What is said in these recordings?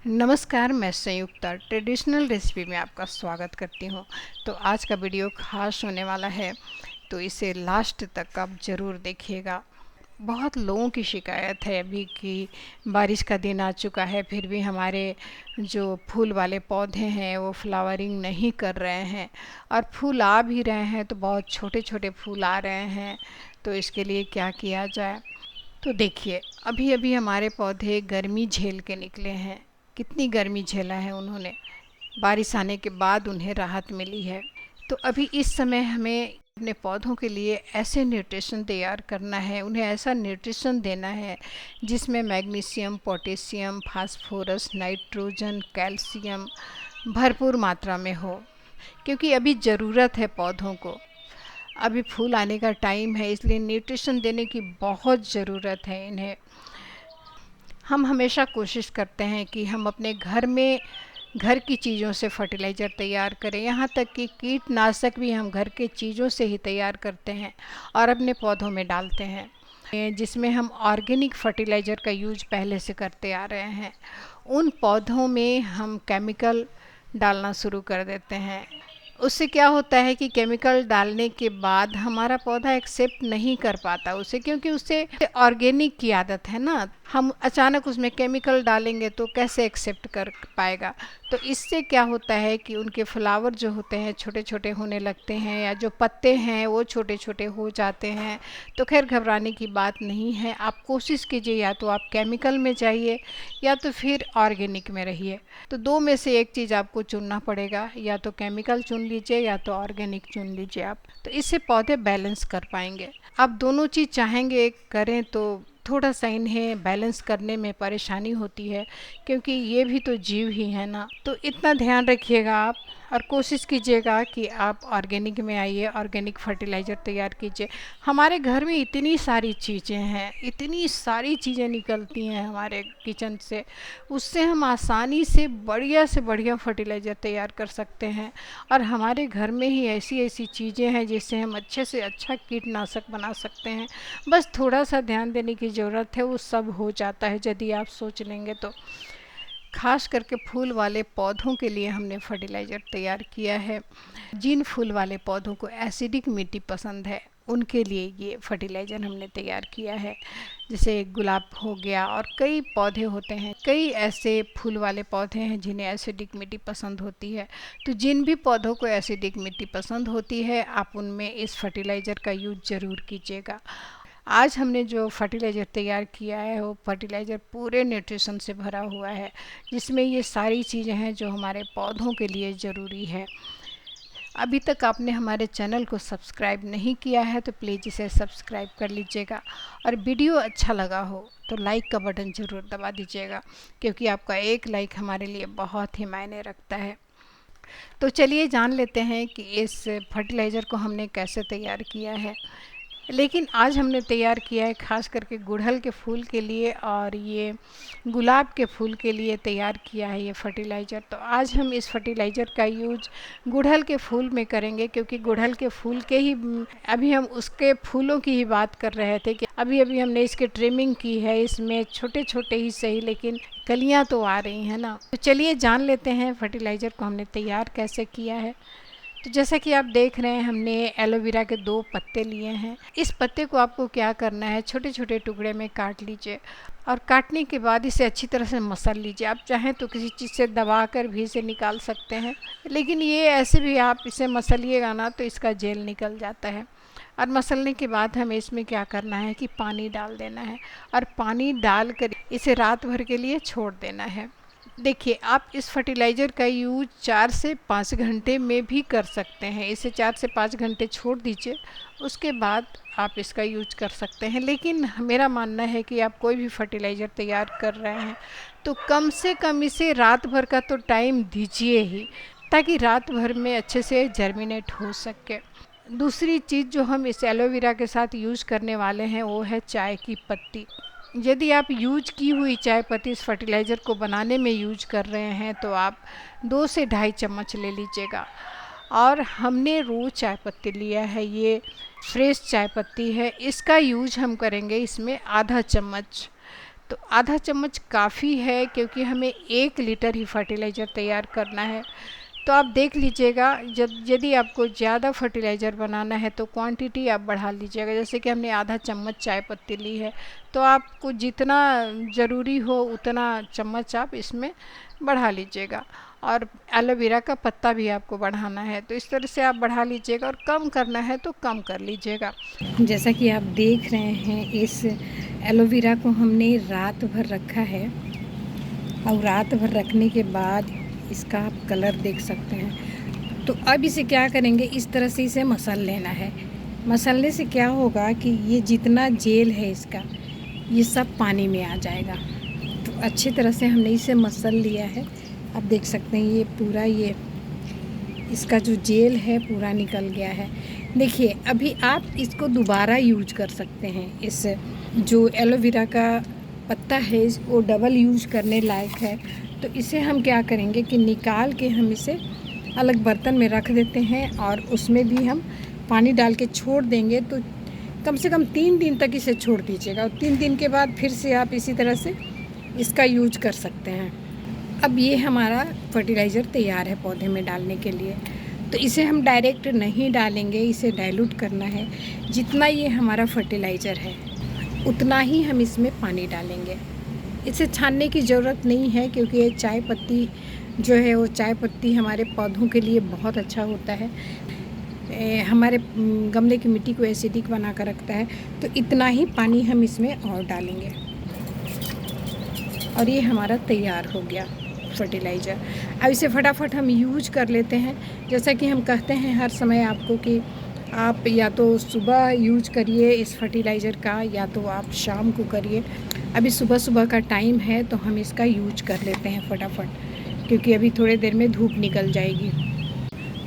नमस्कार, मैं संयुक्ता traditional recipe में आपका स्वागत करती हूँ। तो आज का वीडियो खास होने वाला है, तो इसे लास्ट तक आप ज़रूर देखिएगा। बहुत लोगों की शिकायत है अभी कि बारिश का दिन आ चुका है, फिर भी हमारे जो फूल वाले पौधे हैं वो फ्लावरिंग नहीं कर रहे हैं, और फूल आ भी रहे हैं तो बहुत छोटे छोटे फूल आ रहे हैं। तो इसके लिए क्या किया जाए? तो देखिए, अभी अभी हमारे पौधे गर्मी झेल के निकले हैं। कितनी गर्मी झेला है उन्होंने, बारिश आने के बाद उन्हें राहत मिली है। तो अभी इस समय हमें अपने पौधों के लिए ऐसे न्यूट्रिशन तैयार करना है, उन्हें ऐसा न्यूट्रिशन देना है जिसमें magnesium, potassium, phosphorus, nitrogen, calcium भरपूर मात्रा में हो, क्योंकि अभी ज़रूरत है पौधों को। अभी फूल आने का टाइम है, इसलिए न्यूट्रिशन देने की बहुत ज़रूरत है इन्हें। हम हमेशा कोशिश करते हैं कि हम अपने घर में घर की चीज़ों से फर्टिलाइज़र तैयार करें, यहाँ तक कि कीटनाशक भी हम घर के चीज़ों से ही तैयार करते हैं और अपने पौधों में डालते हैं, जिसमें हम ऑर्गेनिक फर्टिलाइज़र का यूज पहले से करते आ रहे हैं। उन पौधों में हम केमिकल डालना शुरू कर देते हैं। उससे क्या होता है कि केमिकल डालने के बाद हमारा पौधा एक्सेप्ट नहीं कर पाता उसे, क्योंकि उसे ऑर्गेनिक की आदत है ना। हम अचानक उसमें केमिकल डालेंगे तो कैसे एक्सेप्ट कर पाएगा? तो इससे क्या होता है कि उनके फ्लावर जो होते हैं छोटे छोटे होने लगते हैं, या जो पत्ते हैं वो छोटे छोटे हो जाते हैं। तो खैर, घबराने की बात नहीं है। आप कोशिश कीजिए, या तो आप केमिकल में जाइए या तो फिर ऑर्गेनिक में रहिए। तो दो में से एक चीज़ आपको चुनना पड़ेगा, या तो केमिकल चुन लीजिए या तो ऑर्गेनिक चुन लीजिए आप। तो इससे पौधे बैलेंस कर पाएंगे। आप दोनों चीज़ चाहेंगे करें तो थोड़ा सा इन्हें बैलेंस करने में परेशानी होती है, क्योंकि ये भी तो जीव ही है ना। तो इतना ध्यान रखिएगा आप, और कोशिश कीजिएगा कि आप ऑर्गेनिक में आइए, ऑर्गेनिक फर्टिलाइज़र तैयार कीजिए। हमारे घर में इतनी सारी चीज़ें हैं, इतनी सारी चीज़ें निकलती हैं हमारे किचन से, उससे हम आसानी से बढ़िया फर्टिलाइज़र तैयार कर सकते हैं। और हमारे घर में ही ऐसी ऐसी चीज़ें हैं जिससे हम अच्छे से अच्छा कीटनाशक बना सकते हैं। बस थोड़ा सा ध्यान देने की ज़रूरत है, वो सब हो जाता है यदि आप सोच लेंगे तो। खास करके फूल वाले पौधों के लिए हमने फर्टिलाइज़र तैयार किया है। जिन फूल वाले पौधों को एसिडिक मिट्टी पसंद है, उनके लिए ये फर्टिलाइज़र हमने तैयार किया है। जैसे गुलाब हो गया, और कई पौधे होते हैं, कई ऐसे फूल वाले पौधे हैं जिन्हें एसिडिक मिट्टी पसंद होती है। तो जिन भी पौधों को एसिडिक मिट्टी पसंद होती है, आप उनमें इस फर्टिलाइज़र का यूज ज़रूर कीजिएगा। आज हमने जो फर्टिलाइज़र तैयार किया है वो फर्टिलाइज़र पूरे न्यूट्रिशन से भरा हुआ है, जिसमें ये सारी चीज़ें हैं जो हमारे पौधों के लिए ज़रूरी है। अभी तक आपने हमारे चैनल को सब्सक्राइब नहीं किया है तो प्लीज़ इसे सब्सक्राइब कर लीजिएगा, और वीडियो अच्छा लगा हो तो लाइक का बटन ज़रूर दबा दीजिएगा, क्योंकि आपका एक लाइक हमारे लिए बहुत ही मायने रखता है। तो चलिए जान लेते हैं कि इस फर्टिलाइज़र को हमने कैसे तैयार किया है। लेकिन आज हमने तैयार किया है खास करके गुड़हल के फूल के लिए और ये गुलाब के फूल के लिए तैयार किया है ये फर्टिलाइज़र। तो आज हम इस फर्टिलाइज़र का यूज गुड़हल के फूल में करेंगे, क्योंकि गुड़हल के फूल के ही अभी हम उसके फूलों की ही बात कर रहे थे कि अभी अभी हमने इसकी ट्रिमिंग की है। इसमें छोटे छोटे ही सही, लेकिन कलियाँ तो आ रही हैं ना। तो चलिए जान लेते हैं फर्टिलाइज़र को हमने तैयार कैसे किया है। तो जैसा कि आप देख रहे हैं, हमने एलोवेरा के 2 पत्ते लिए हैं। इस पत्ते को आपको क्या करना है, छोटे छोटे टुकड़े में काट लीजिए, और काटने के बाद इसे अच्छी तरह से मसल लीजिए। आप चाहें तो किसी चीज़ से दबाकर भी इसे निकाल सकते हैं, लेकिन ये ऐसे भी आप इसे मसलिएगा ना तो इसका जेल निकल जाता है। और मसलने के बाद हमें इसमें क्या करना है कि पानी डाल देना है, और पानी डालकर इसे रात भर के लिए छोड़ देना है। देखिए, आप इस फर्टिलाइज़र का यूज 4 से 5 घंटे में भी कर सकते हैं। इसे 4 से 5 घंटे छोड़ दीजिए, उसके बाद आप इसका यूज कर सकते हैं। लेकिन मेरा मानना है कि आप कोई भी फर्टिलाइज़र तैयार कर रहे हैं तो कम से कम इसे रात भर का तो टाइम दीजिए ही, ताकि रात भर में अच्छे से जर्मिनेट हो सके। दूसरी चीज़ जो हम इस एलोवेरा के साथ यूज़ करने वाले हैं वो है चाय की पत्ती। यदि आप यूज की हुई चाय पत्ती इस फर्टिलाइज़र को बनाने में यूज कर रहे हैं तो आप 2 से ढाई चम्मच ले लीजिएगा। और हमने रोज़ चाय पत्ती लिया है, ये फ्रेश चाय पत्ती है, इसका यूज हम करेंगे इसमें आधा चम्मच। तो आधा चम्मच काफ़ी है, क्योंकि हमें 1 लीटर ही फर्टिलाइज़र तैयार करना है। तो आप देख लीजिएगा, यदि आपको ज़्यादा फर्टिलाइज़र बनाना है तो क्वांटिटी आप बढ़ा लीजिएगा। जैसे कि हमने आधा चम्मच चाय पत्ती ली है, तो आपको जितना ज़रूरी हो उतना चम्मच आप इसमें बढ़ा लीजिएगा। और एलोवेरा का पत्ता भी आपको बढ़ाना है, तो इस तरह से आप बढ़ा लीजिएगा, और कम करना है तो कम कर लीजिएगा। जैसा कि आप देख रहे हैं, इस एलोवेरा को हमने रात भर रखा है, और रात भर रखने के बाद इसका आप कलर देख सकते हैं। तो अब इसे क्या करेंगे, इस तरह से इसे मसल लेना है। मसलने से क्या होगा कि ये जितना जेल है इसका, ये सब पानी में आ जाएगा। तो अच्छी तरह से हमने इसे मसल लिया है। आप देख सकते हैं ये पूरा, ये इसका जो जेल है पूरा निकल गया है। देखिए, अभी आप इसको दोबारा यूज कर सकते हैं। इस जो एलोवेरा का पत्ता है वो डबल यूज करने लायक है। तो इसे हम क्या करेंगे कि निकाल के हम इसे अलग बर्तन में रख देते हैं, और उसमें भी हम पानी डाल के छोड़ देंगे। तो कम से कम 3 दिन तक इसे छोड़ दीजिएगा, और 3 दिन के बाद फिर से आप इसी तरह से इसका यूज कर सकते हैं। अब ये हमारा फर्टिलाइज़र तैयार है पौधे में डालने के लिए। तो इसे हम डायरेक्ट नहीं डालेंगे, इसे डाइल्यूट करना है। जितना ये हमारा फर्टिलाइज़र है उतना ही हम इसमें पानी डालेंगे। इसे छानने की ज़रूरत नहीं है, क्योंकि ये चाय पत्ती जो है वो चाय पत्ती हमारे पौधों के लिए बहुत अच्छा होता है। हमारे गमले की मिट्टी को एसिडिक बना कर रखता है। तो इतना ही पानी हम इसमें और डालेंगे, और ये हमारा तैयार हो गया फर्टिलाइज़र। अब इसे फटाफट हम यूज कर लेते हैं। जैसा कि हम कहते हैं हर समय आपको कि आप या तो सुबह यूज करिए इस फर्टिलाइज़र का, या तो आप शाम को करिए। अभी सुबह सुबह का टाइम है, तो हम इसका यूज कर लेते हैं फटाफट, क्योंकि अभी थोड़ी देर में धूप निकल जाएगी।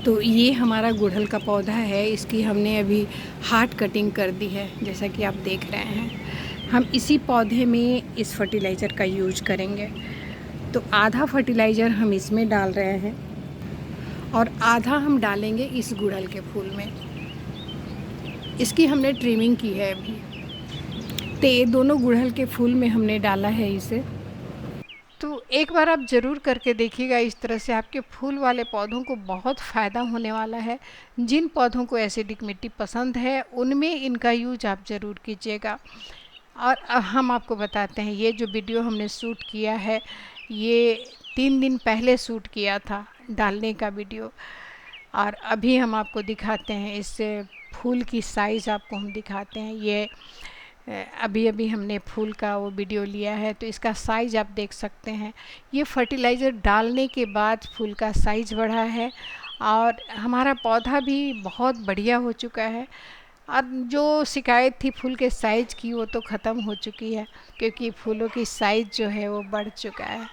तो ये हमारा गुड़हल का पौधा है, इसकी हमने अभी हार्ड कटिंग कर दी है, जैसा कि आप देख रहे हैं। हम इसी पौधे में इस फर्टिलाइज़र का यूज करेंगे। तो आधा फर्टिलाइज़र हम इसमें डाल रहे हैं, और आधा हम डालेंगे इस गुड़हल के फूल में। इसकी हमने ट्रिमिंग की है अभी। तो ये दोनों गुड़हल के फूल में हमने डाला है इसे। तो एक बार आप ज़रूर करके देखिएगा, इस तरह से आपके फूल वाले पौधों को बहुत फ़ायदा होने वाला है। जिन पौधों को एसिडिक मिट्टी पसंद है उनमें इनका यूज आप ज़रूर कीजिएगा। और हम आपको बताते हैं, ये जो वीडियो हमने शूट किया है ये 3 दिन पहले शूट किया था डालने का वीडियो, और अभी हम आपको दिखाते हैं इस फूल की साइज़ आपको हम दिखाते हैं। ये अभी अभी हमने फूल का वो वीडियो लिया है, तो इसका साइज़ आप देख सकते हैं। ये फर्टिलाइज़र डालने के बाद फूल का साइज़ बढ़ा है, और हमारा पौधा भी बहुत बढ़िया हो चुका है। अब जो शिकायत थी फूल के साइज़ की वो तो ख़त्म हो चुकी है, क्योंकि फूलों की साइज़ जो है वो बढ़ चुका है।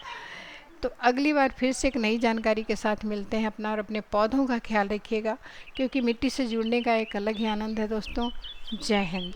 तो अगली बार फिर से एक नई जानकारी के साथ मिलते हैं। अपना और अपने पौधों का ख्याल रखिएगा, क्योंकि मिट्टी से जुड़ने का एक अलग ही आनंद है दोस्तों। जय हिंद।